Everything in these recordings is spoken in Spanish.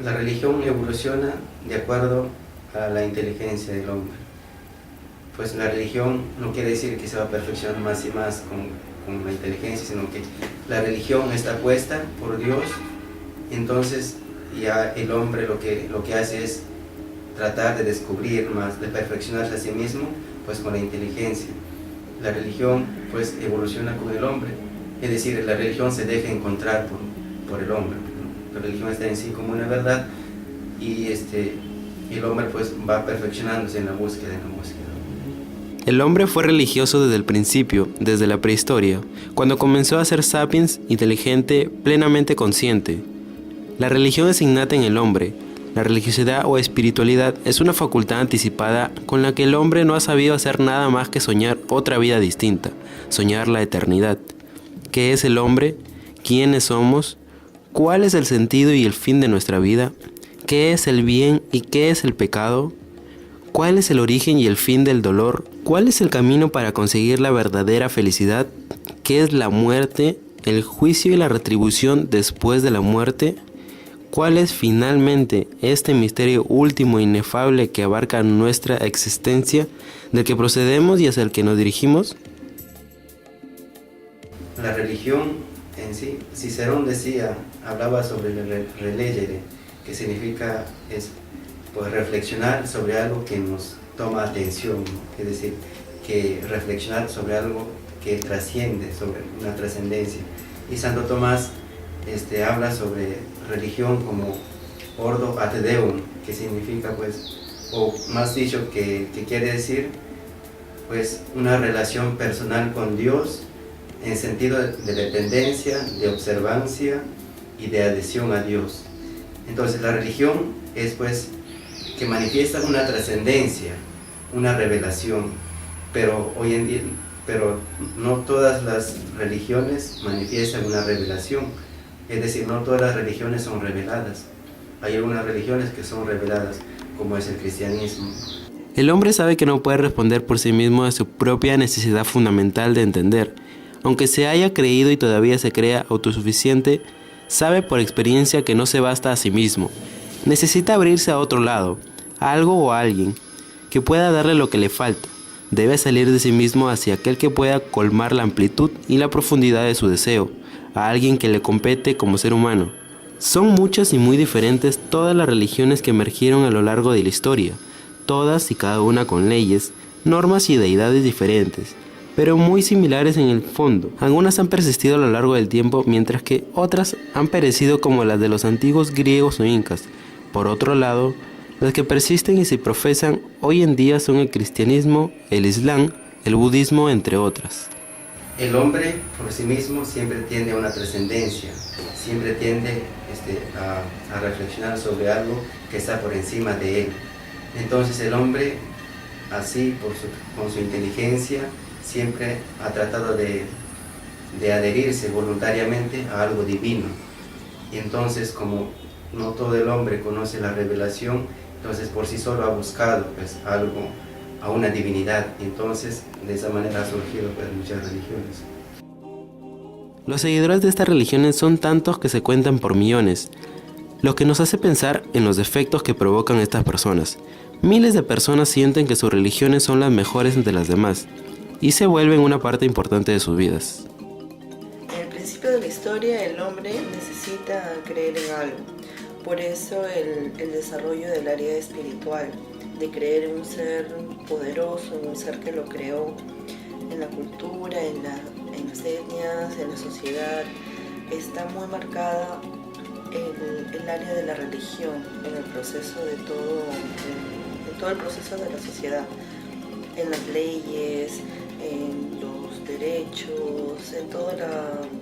La religión evoluciona de acuerdo a la inteligencia del hombre. Pues la religión no quiere decir que se va a perfeccionar más y más con la inteligencia, sino que la religión está puesta por Dios. Entonces ya el hombre lo que hace es tratar de descubrir más, de perfeccionarse a sí mismo, pues con la inteligencia. La religión pues evoluciona con el hombre, es decir, la religión se deja encontrar por el hombre, ¿no? La religión está en sí como una verdad y el hombre pues va perfeccionándose en la búsqueda, El hombre fue religioso desde el principio, desde la prehistoria, cuando comenzó a ser sapiens, inteligente, plenamente consciente. La religión es innata en el hombre. La religiosidad o espiritualidad es una facultad anticipada con la que el hombre no ha sabido hacer nada más que soñar otra vida distinta, soñar la eternidad. ¿Qué es el hombre? ¿Quiénes somos? ¿Cuál es el sentido y el fin de nuestra vida? ¿Qué es el bien y qué es el pecado? ¿Cuál es el origen y el fin del dolor? ¿Cuál es el camino para conseguir la verdadera felicidad? ¿Qué es la muerte, el juicio y la retribución después de la muerte? ¿Cuál es finalmente este misterio último e inefable que abarca nuestra existencia, del que procedemos y hacia el que nos dirigimos? La religión en sí, Cicerón hablaba sobre el relegere, que significa pues reflexionar sobre algo que nos toma atención, ¿no? Es decir, que reflexionar sobre algo que trasciende, sobre una trascendencia. Y Santo Tomás habla sobre religión como ordo ad deum, que significa pues, o más dicho, que quiere decir pues una relación personal con Dios en sentido de dependencia, de observancia y de adhesión a Dios. Entonces la religión es pues que manifiesta una trascendencia, una revelación, pero hoy en día, pero no todas las religiones manifiestan una revelación, es decir, no todas las religiones son reveladas. Hay algunas religiones que son reveladas, como es el cristianismo. El hombre sabe que no puede responder por sí mismo a su propia necesidad fundamental de entender. Aunque se haya creído y todavía se crea autosuficiente, sabe por experiencia que no se basta a sí mismo. Necesita abrirse a otro lado, a algo o a alguien, que pueda darle lo que le falta. Debe salir de sí mismo hacia aquel que pueda colmar la amplitud y la profundidad de su deseo, a alguien que le compete como ser humano. Son muchas y muy diferentes todas las religiones que emergieron a lo largo de la historia, todas y cada una con leyes, normas y deidades diferentes, pero muy similares en el fondo. Algunas han persistido a lo largo del tiempo, mientras que otras han perecido como las de los antiguos griegos o incas. Por otro lado, las que persisten y se profesan hoy en día son el cristianismo, el islam, el budismo, entre otras. El hombre por sí mismo siempre tiende a una trascendencia, siempre tiende a reflexionar sobre algo que está por encima de él. Entonces el hombre, así con su inteligencia, siempre ha tratado de adherirse voluntariamente a algo divino. Y entonces, como no todo el hombre conoce la revelación, entonces por sí solo ha buscado pues algo, a una divinidad, y entonces de esa manera ha surgido pues muchas religiones. Los seguidores de estas religiones son tantos que se cuentan por millones, lo que nos hace pensar en los defectos que provocan estas personas. Miles de personas sienten que sus religiones son las mejores entre las demás y se vuelven una parte importante de sus vidas. En el principio de la historia, el hombre necesita creer en algo. Por eso el desarrollo del área espiritual, de creer en un ser poderoso, en un ser que lo creó, en la cultura, en las etnias, en la sociedad, está muy marcada el área de la religión en el proceso de todo el proceso de la sociedad, en las leyes, en los derechos, en todas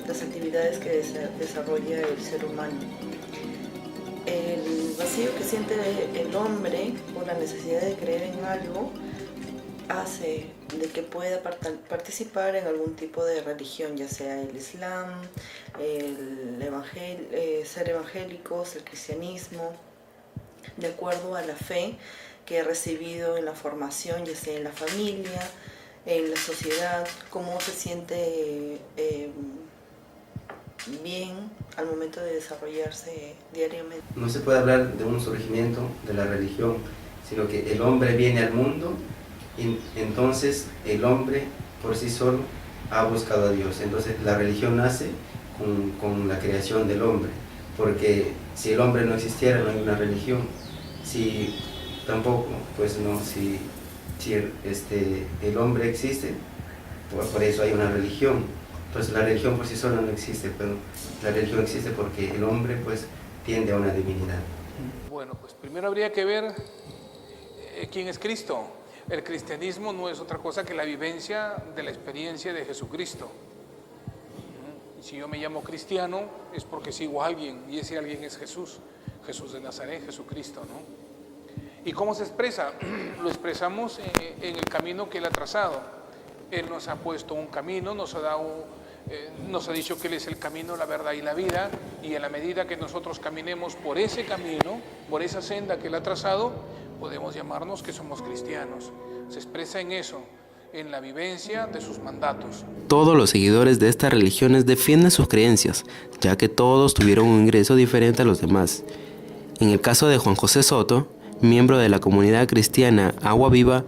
las actividades que desarrolla el ser humano. El vacío que siente el hombre por la necesidad de creer en algo hace de que pueda participar en algún tipo de religión, ya sea el islam, ser evangélicos, el cristianismo, de acuerdo a la fe que ha recibido en la formación, ya sea en la familia, en la sociedad, cómo se siente bien al momento de desarrollarse diariamente. No se puede hablar de un surgimiento de la religión, sino que el hombre viene al mundo y entonces el hombre por sí solo ha buscado a Dios. Entonces la religión nace con la creación del hombre, porque si el hombre no existiera no hay una religión. Si tampoco, pues no, si el hombre existe, por eso hay una religión. Entonces la religión por sí sola no existe, pero la religión existe porque el hombre pues tiende a una divinidad. Bueno, pues primero habría que ver quién es Cristo. El cristianismo no es otra cosa que la vivencia de la experiencia de Jesucristo. Y si yo me llamo cristiano es porque sigo a alguien, y ese alguien es Jesús, Jesús de Nazaret, Jesucristo, ¿no? ¿Y cómo se expresa? Lo expresamos en el camino que Él ha trazado. Él nos ha puesto un camino, nos ha dicho que Él es el camino, la verdad y la vida, y en la medida que nosotros caminemos por ese camino, por esa senda que Él ha trazado, podemos llamarnos que somos cristianos. Se expresa en eso, en la vivencia de sus mandatos. Todos los seguidores de estas religiones defienden sus creencias, ya que todos tuvieron un ingreso diferente a los demás. En el caso de Juan José Soto, miembro de la comunidad cristiana Agua Viva,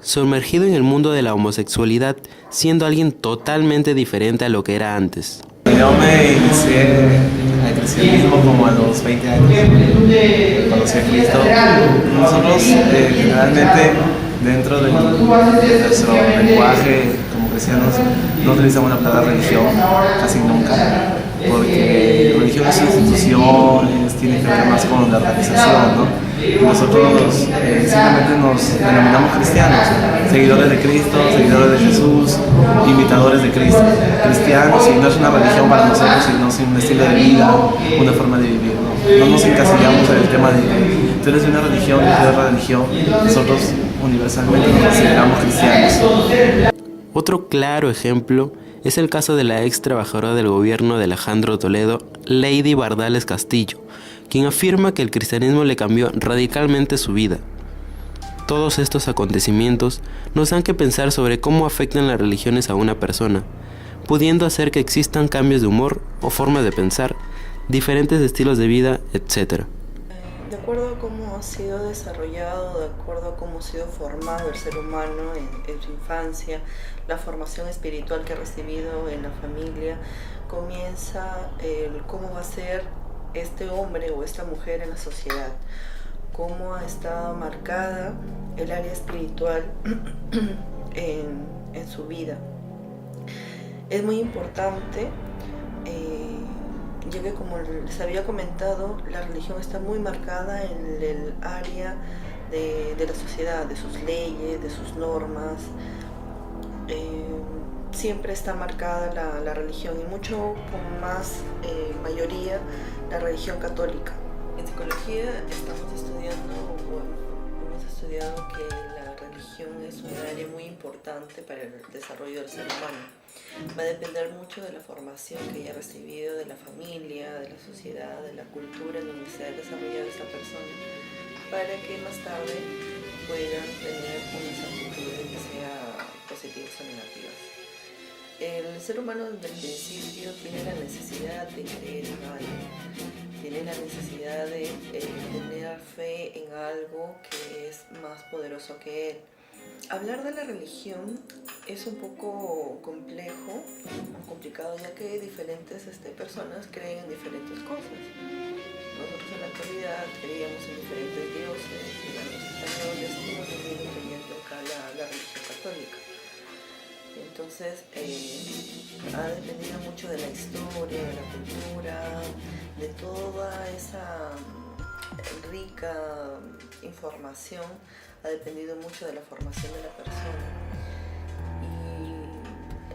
sumergido en el mundo de la homosexualidad, siendo alguien totalmente diferente a lo que era antes. Yo me inicié al cristianismo como a los 20 años, conocí a Cristo. Nosotros generalmente dentro de nuestro lenguaje como cristianos no utilizamos la palabra religión casi nunca, porque religión es instituciones, tiene que ver más con la organización, ¿no? Nosotros simplemente nos denominamos cristianos, seguidores de Cristo, seguidores de Jesús, imitadores de Cristo. Cristianos, y no es una religión para nosotros, sino es un estilo de vida, una forma de vivir. No nos encasillamos en el tema de que tú eres de una religión, yo soy de otra religión. Nosotros universalmente nos consideramos cristianos. Otro claro ejemplo es el caso de la ex trabajadora del gobierno de Alejandro Toledo, Lady Bardales Castillo, quien afirma que el cristianismo le cambió radicalmente su vida. Todos estos acontecimientos nos dan que pensar sobre cómo afectan las religiones a una persona, pudiendo hacer que existan cambios de humor o formas de pensar, diferentes estilos de vida, etc. De acuerdo a cómo ha sido desarrollado, de acuerdo a cómo ha sido formado el ser humano en su infancia, la formación espiritual que ha recibido en la familia, comienza cómo va a ser este hombre o esta mujer en la sociedad, cómo ha estado marcada el área espiritual en su vida. Es muy importante, ya que como les había comentado, la religión está muy marcada en el área de la sociedad, de sus leyes, de sus normas. Siempre está marcada la religión, y mucho con más mayoría la religión católica. En psicología hemos estudiado que la religión es un área muy importante para el desarrollo del ser humano. Va a depender mucho de la formación que haya recibido de la familia, de la sociedad, de la cultura en donde se ha desarrollado esta persona, para que más tarde puedan tener unas actitudes que sean positivas o negativas. El ser humano desde el principio tiene la necesidad de creer en algo, tiene la necesidad de tener fe en algo que es más poderoso que él. Hablar de la religión es un poco complejo, complicado, ya que diferentes personas creen en diferentes cosas. Nosotros en la actualidad creíamos en diferentes dioses, y los españoles hemos venido creyendo acá la religión católica. Entonces ha dependido mucho de la historia, de la cultura, de toda esa rica información, ha dependido mucho de la formación de la persona.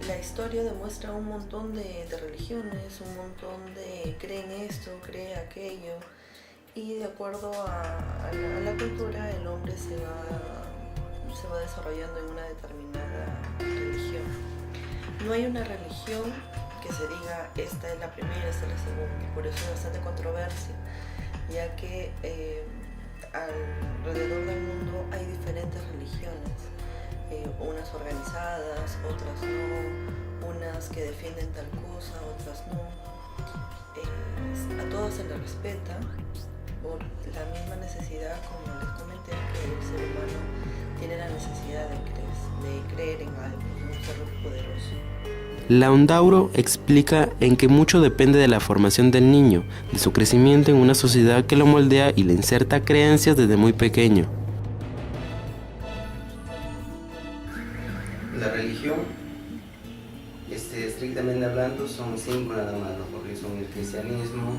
Y la historia demuestra un montón de religiones, un montón de creen esto, cree aquello, y de acuerdo a la cultura el hombre se va desarrollando en una determinada religión. No hay una religión que se diga esta es la primera, esta es la segunda, por eso hay bastante controversia, ya que alrededor del mundo hay diferentes religiones, unas organizadas, otras no, unas que defienden tal cosa, otras no. a todos se les respeta por la misma necesidad, como les comenté, que el ser humano tiene la necesidad de creer en algo, en un ser poderoso. Laundauro explica en que mucho depende de la formación del niño, de su crecimiento en una sociedad que lo moldea y le inserta creencias desde muy pequeño. La religión, estrictamente hablando, son 5 nada más, ¿no? Porque son el cristianismo,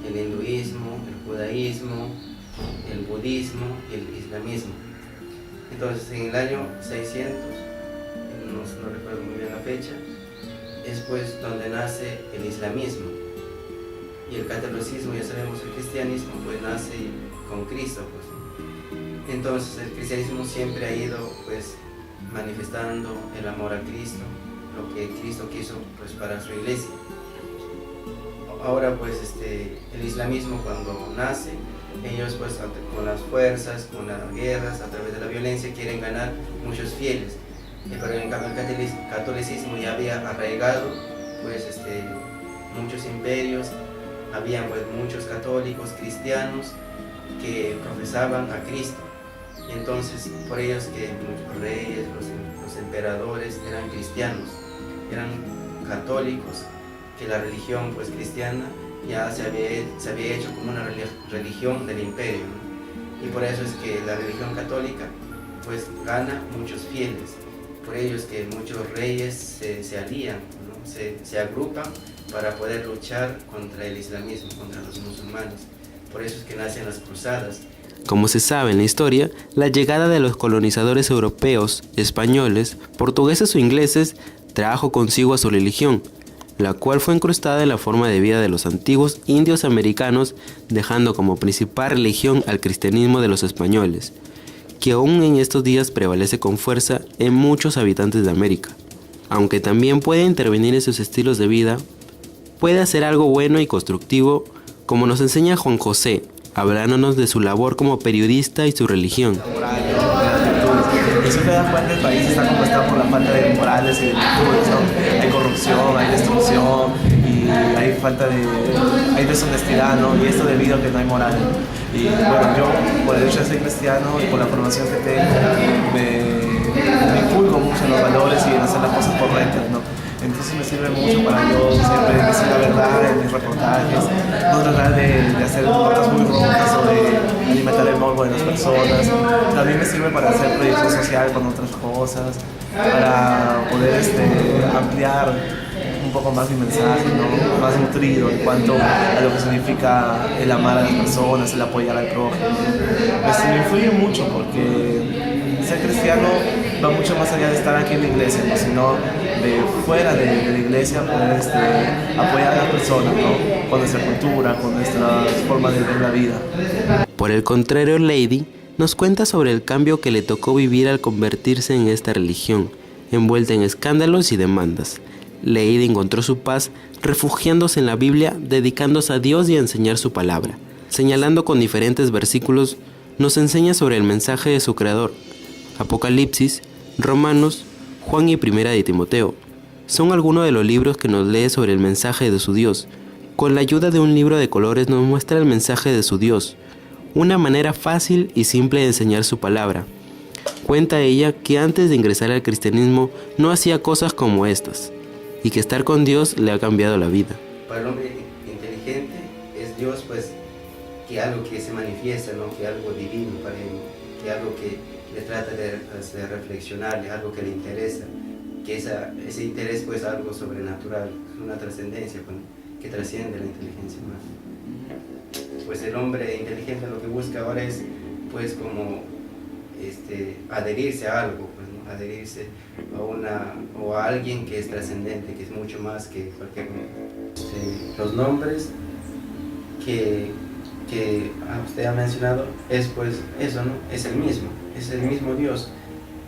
el hinduismo, el judaísmo, el budismo y el islamismo. Entonces, en el año 600, no recuerdo muy bien la fecha, es pues donde nace el islamismo. Y el catolicismo, ya sabemos, el cristianismo pues nace con Cristo, pues. Entonces el cristianismo siempre ha ido pues manifestando el amor a Cristo, lo que Cristo quiso pues para su iglesia. Ahora pues el islamismo, cuando nace, ellos pues con las fuerzas, con las guerras, a través de la violencia, quieren ganar muchos fieles. Pero en cambio el catolicismo ya había arraigado pues muchos imperios, habían pues muchos católicos, cristianos que profesaban a Cristo. Y entonces por ellos que muchos reyes, los emperadores eran cristianos, eran católicos, que la religión pues cristiana ya se había hecho como una religión del imperio, ¿no? Y por eso es que la religión católica pues gana muchos fieles. Por ello es que muchos reyes se alían, ¿no? se agrupan para poder luchar contra el islamismo, contra los musulmanes. Por eso es que nacen las cruzadas. Como se sabe en la historia, la llegada de los colonizadores europeos, españoles, portugueses o ingleses trajo consigo a su religión, la cual fue incrustada en la forma de vida de los antiguos indios americanos, dejando como principal religión al cristianismo de los españoles, que aún en estos días prevalece con fuerza en muchos habitantes de América. Aunque también puede intervenir en sus estilos de vida, puede hacer algo bueno y constructivo, como nos enseña Juan José, hablándonos de su labor como periodista y su religión. Y si te das cuenta, el país está como está por la falta de morales y de virtudes, ¿no? Hay corrupción, hay destrucción y hay deshonestidad, ¿no? Y esto debido a que no hay moral. Y bueno, yo por el hecho de ser cristiano y por la formación que tengo, me inculco mucho en los valores y en hacer las cosas correctas, ¿no? Entonces me sirve mucho para yo siempre decir la verdad en mis reportajes, no tratar de hacer notas muy rojas o de alimentar el morbo de las personas. También me sirve para hacer proyección social con otras cosas, para poder ampliar un poco más mi mensaje, ¿no? Más nutrido en cuanto a lo que significa el amar a las personas, el apoyar al prójimo. Me influye mucho porque ser cristiano va mucho más allá de estar aquí en la iglesia, ¿no? Sino de fuera de la iglesia poder apoyar a las personas, ¿no? Con nuestra cultura, con nuestra forma de ver la vida. Por el contrario, Lady nos cuenta sobre el cambio que le tocó vivir al convertirse en esta religión, envuelta en escándalos y demandas. Lady encontró su paz refugiándose en la Biblia, dedicándose a Dios y a enseñar su palabra. Señalando con diferentes versículos, nos enseña sobre el mensaje de su Creador. Apocalipsis, Romanos, Juan y Primera de Timoteo son algunos de los libros que nos lee sobre el mensaje de su Dios. Con la ayuda de un libro de colores nos muestra el mensaje de su Dios, una manera fácil y simple de enseñar su palabra. Cuenta ella que antes de ingresar al cristianismo no hacía cosas como estas, y que estar con Dios le ha cambiado la vida. Para el hombre inteligente es Dios pues que algo que se manifiesta, ¿no? Que algo divino para él, que algo que le trata de reflexionar, algo que le interesa, que ese interés pues algo sobrenatural, una trascendencia que trasciende la inteligencia humana. Pues el hombre inteligente lo que busca ahora es pues como adherirse a algo, pues, ¿no? Adherirse a alguien que es trascendente, que es mucho más que cualquier los nombres que usted ha mencionado es pues eso, ¿no? Es el mismo Dios,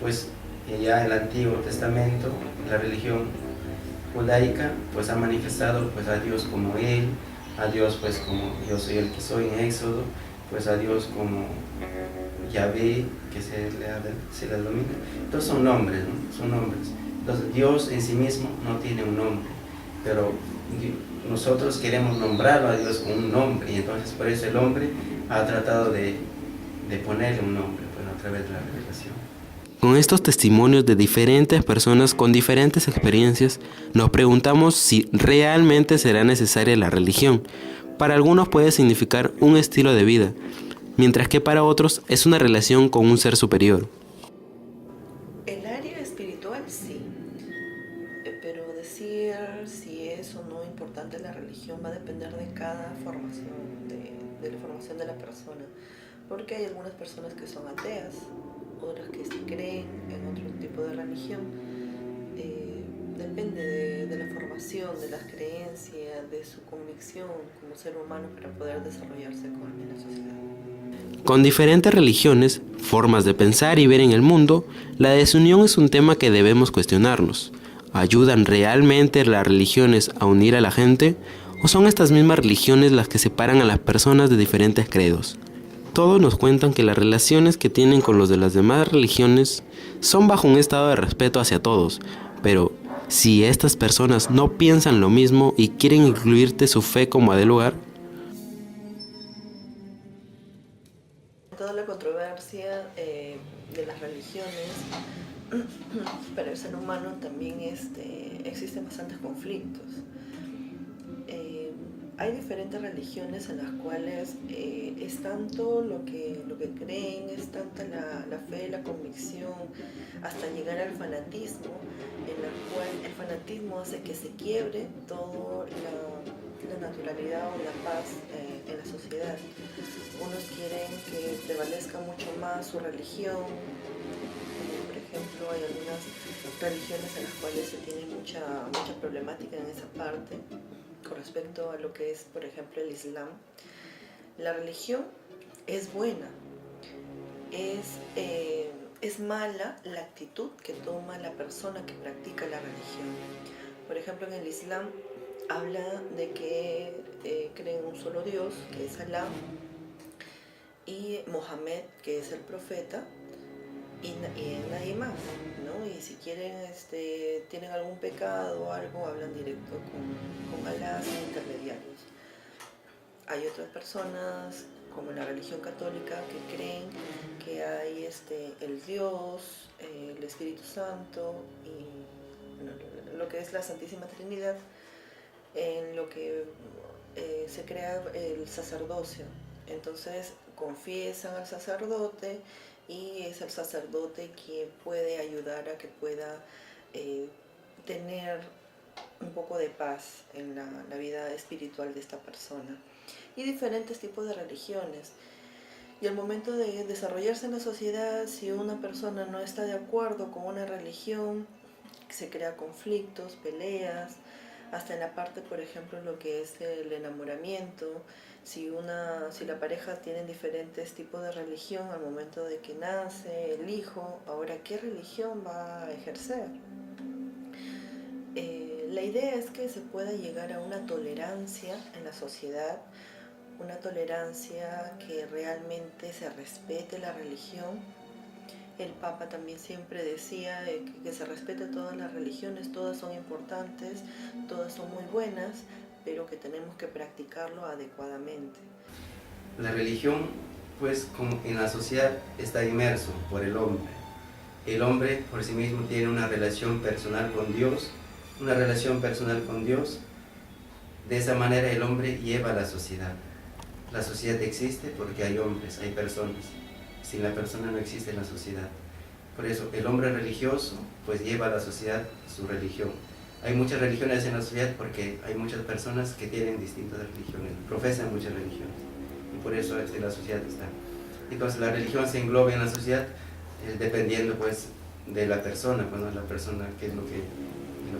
pues ya en el Antiguo Testamento la religión judaica pues ha manifestado pues a Dios como Él, a Dios pues como yo soy el que soy en Éxodo, pues a Dios como Yahvé, que se le denomina. Entonces son nombres, ¿no? Son nombres. Entonces Dios en sí mismo no tiene un nombre. pero nosotros queremos nombrarlo a Dios con un nombre, y entonces por eso el hombre ha tratado de ponerle un nombre, bueno, a través de la revelación. Con estos testimonios de diferentes personas con diferentes experiencias, nos preguntamos si realmente será necesaria la religión. Para algunos puede significar un estilo de vida, mientras que para otros es una relación con un ser superior. El área espiritual sí, pero decir si es o no importante la religión va a depender de cada formación, de la formación de la persona, porque hay algunas personas que son ateas, otras que sí creen en otro tipo de religión. Depende de la formación, de las creencias, de su convicción como ser humano para poder desarrollarse en la sociedad. Con diferentes religiones, formas de pensar y ver en el mundo, la desunión es un tema que debemos cuestionarnos. ¿Ayudan realmente las religiones a unir a la gente? ¿O son estas mismas religiones las que separan a las personas de diferentes credos? Todos nos cuentan que las relaciones que tienen con los de las demás religiones son bajo un estado de respeto hacia todos, pero si estas personas no piensan lo mismo y quieren incluirte su fe como de lugar, toda la controversia de las religiones, para el ser humano también existen bastantes conflictos. Hay diferentes religiones en las cuales es tanto lo que creen, es tanta la fe, la convicción, hasta llegar al fanatismo, en la cual el fanatismo hace que se quiebre toda la naturalidad o la paz en la sociedad. Unos quieren que prevalezca mucho más su religión. Por ejemplo, hay algunas religiones en las cuales se tiene mucha problemática en esa parte con respecto a lo que es, por ejemplo, el Islam. La religión es buena, es mala la actitud que toma la persona que practica la religión. Por ejemplo, en el Islam habla de que creen en un solo Dios, que es Alá, y Mohammed, que es el profeta, y nadie más, ¿no? Y si quieren, tienen algún pecado o algo, hablan directo con Alá sin intermediarios. Hay otras personas, como la religión católica, que creen que hay el Dios, el Espíritu Santo y lo que es la Santísima Trinidad, en lo que se crea el sacerdocio. Entonces confiesan al sacerdote y es el sacerdote quien puede ayudar a que pueda tener un poco de paz en la vida espiritual de esta persona. Y diferentes tipos de religiones. Y al momento de desarrollarse en la sociedad, si una persona no está de acuerdo con una religión, se crea conflictos, peleas, hasta en la parte, por ejemplo, lo que es el enamoramiento. Si la pareja tiene diferentes tipos de religión, al momento de que nace el hijo, ahora ¿qué religión va a ejercer? La idea es que se pueda llegar a una tolerancia en la sociedad, una tolerancia que realmente se respete la religión. El Papa también siempre decía que se respete todas las religiones, todas son importantes, todas son muy buenas, pero que tenemos que practicarlo adecuadamente. La religión, pues, como en la sociedad está inmerso por el hombre. El hombre por sí mismo tiene una relación personal con Dios, De esa manera el hombre lleva a la sociedad. La sociedad existe porque hay hombres, hay personas. Sin la persona no existe la sociedad. Por eso el hombre religioso pues lleva a la sociedad su religión. Hay muchas religiones en la sociedad porque hay muchas personas que tienen distintas religiones, profesan muchas religiones. Y por eso la sociedad está. Entonces la religión se engloba en la sociedad dependiendo pues de la persona, cuando la persona qué es lo que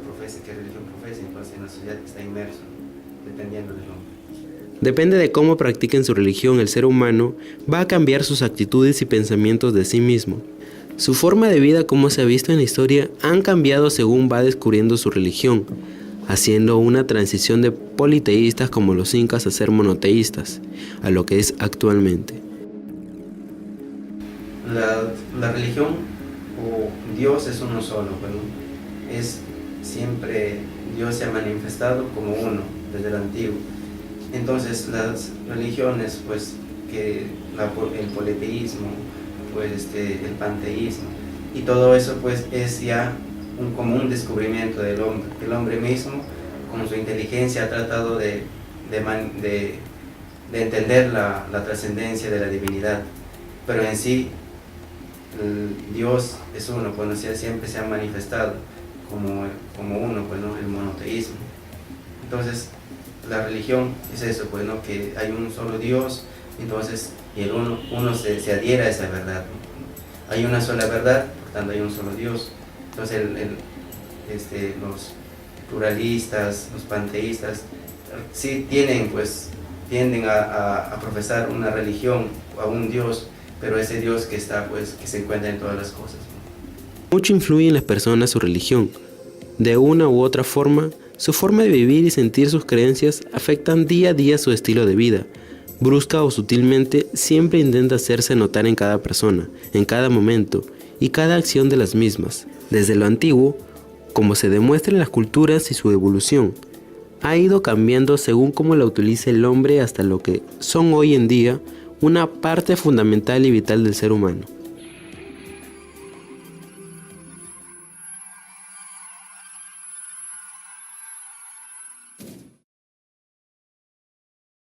profesa, qué religión profesa, entonces en la sociedad está inmerso, dependiendo del hombre. Depende de cómo practiquen su religión, el ser humano va a cambiar sus actitudes y pensamientos de sí mismo. Su forma de vida, como se ha visto en la historia, han cambiado según va descubriendo su religión, haciendo una transición de politeístas como los incas a ser monoteístas, a lo que es actualmente. La religión o Dios es uno solo, es siempre Dios se ha manifestado como uno desde el antiguo. Entonces las religiones, pues que el politeísmo, pues el panteísmo y todo eso, pues es ya como un descubrimiento del hombre. El hombre mismo, con su inteligencia, ha tratado de entender la trascendencia de la divinidad, pero en sí Dios es uno, pues siempre se ha manifestado como uno, pues, ¿no? El monoteísmo. Entonces la religión es eso, pues, ¿no? Que hay un solo Dios, entonces y uno se adhiere a esa verdad, ¿no? Hay una sola verdad, por tanto hay un solo Dios. Entonces los pluralistas, los panteístas, sí tienden a profesar una religión, a un Dios, pero ese Dios que se encuentra en todas las cosas, ¿no? Mucho influye en las personas su religión. De una u otra forma, su forma de vivir y sentir sus creencias afectan día a día su estilo de vida. Brusca o sutilmente, siempre intenta hacerse notar en cada persona, en cada momento y cada acción de las mismas. Desde lo antiguo, como se demuestra en las culturas y su evolución, ha ido cambiando según cómo la utiliza el hombre hasta lo que son hoy en día una parte fundamental y vital del ser humano.